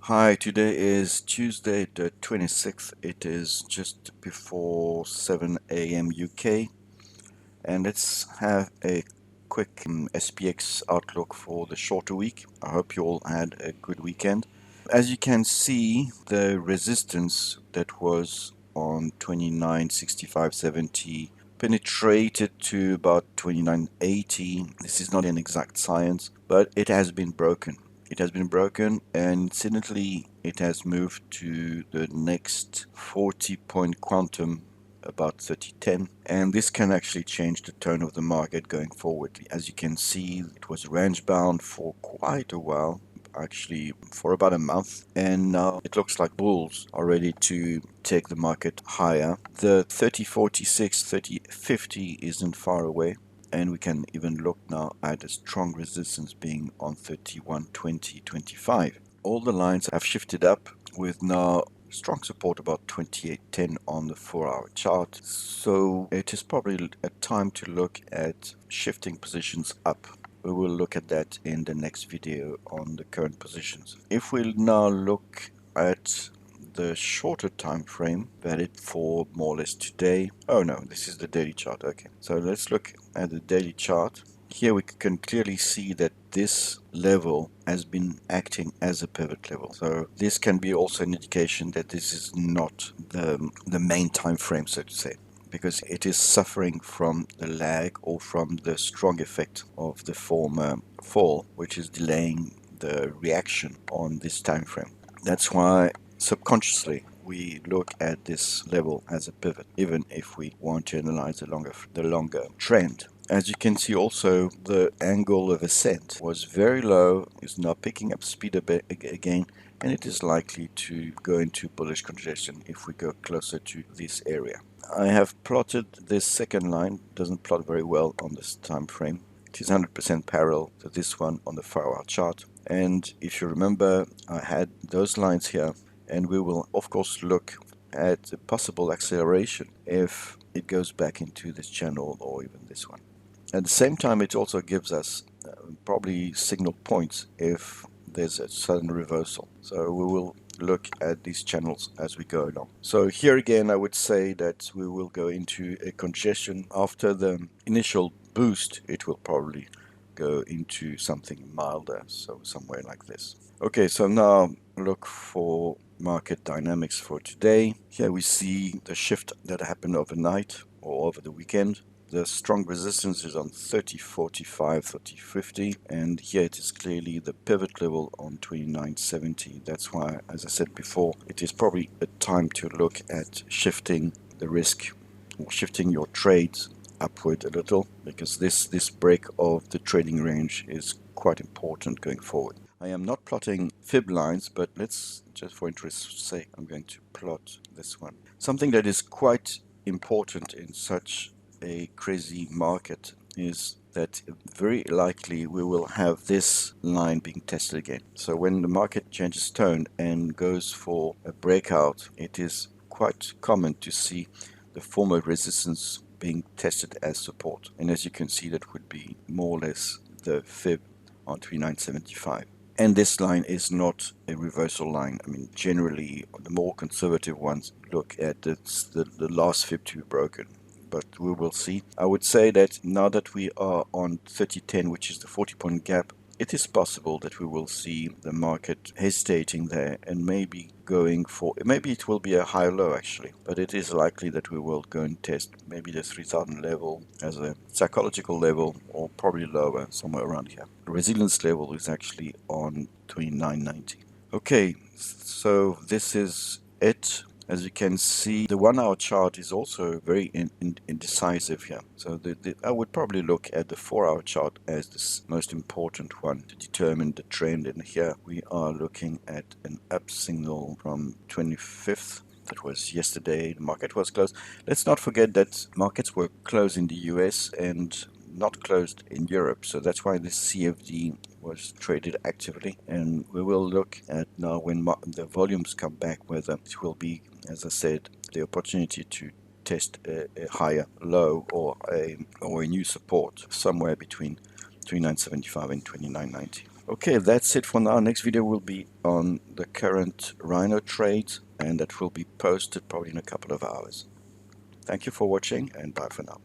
Hi, today is Tuesday the 26th. It is just before 7 a.m. UK, and let's have a quick SPX outlook for the shorter week. I hope you all had a good weekend. As you can see, the resistance that was on 29.6570 penetrated to about 29.80. This is not an exact science, but it has been broken. It has been broken, and incidentally, it has moved to the next 40-point quantum about 3010, and this can actually change the tone of the market going forward. As you can see, it was range bound for quite a while, actually for about a month, and now it looks like bulls are ready to take the market higher. The 3046, 3050 isn't far away, and we can even look now at a strong resistance being on 3120.25. All the lines have shifted up with now strong support about 2810 on the 4-hour chart. So it is probably a time to look at shifting positions up. We will look at that in the next video on the current positions. If we now look at the shorter time frame, valid for more or less today. Oh no, this is the daily chart. Okay, so let's look at the daily chart. Here we can clearly see that this level has been acting as a pivot level. So this can be also an indication that this is not the main time frame, so to say, because it is suffering from the lag or from the strong effect of the former fall, which is delaying the reaction on this time frame. That's why subconsciously we look at this level as a pivot, even if we want to analyze the longer trend. As you can see also, the angle of ascent was very low, is now picking up speed a bit again, and it is likely to go into bullish congestion if we go closer to this area. I have plotted this second line, doesn't plot very well on this time frame. It is 100% parallel to this one on the 4-hour chart. And if you remember, I had those lines here, and we will of course look at a possible acceleration if it goes back into this channel or even this one. At the same time, it also gives us probably signal points if there's a sudden reversal. So we will look at these channels as we go along. So here again, I would say that we will go into a congestion. After the initial boost, it will probably go into something milder, so somewhere like this. Okay, so now look for market dynamics for today. Here we see the shift that happened overnight or over the weekend. The strong resistance is on 3045, 3050, and here it is clearly the pivot level on 2970. That's why, as I said before, it is probably a time to look at shifting the risk or shifting your trades upward a little, because this break of the trading range is quite important going forward. I am not plotting fib lines, but let's, just for interest's sake, I'm going to plot this one. Something that is quite important in such a crazy market is that very likely we will have this line being tested again. So when the market changes tone and goes for a breakout, it is quite common to see the former resistance being tested as support. And as you can see, that would be more or less the fib on 3975. And this line is not a reversal line. I mean, generally, the more conservative ones look at the last fib to be broken. But we will see. I would say that now that we are on 3010, which is the 40-point gap, it is possible that we will see the market hesitating there and maybe going for, maybe it will be a high low actually, but it is likely that we will go and test maybe the 3000 level as a psychological level, or probably lower, somewhere around here. The resilience level is actually on 2990. Okay, so this is it. As you can see, the 1-hour chart is also very indecisive here. So I would probably look at the 4-hour chart as the most important one to determine the trend. And here we are looking at an up signal from 25th. That was yesterday. The market was closed. Let's not forget that markets were closed in the US and not closed in Europe. So that's why the CFD was traded actively. And we will look at now when the volumes come back, whether it will be, as I said, the opportunity to test a higher low or a new support somewhere between 2975 and 2990. Okay, that's it for now. Next video will be on the current Rhino trade, and that will be posted probably in a couple of hours. Thank you for watching, and bye for now.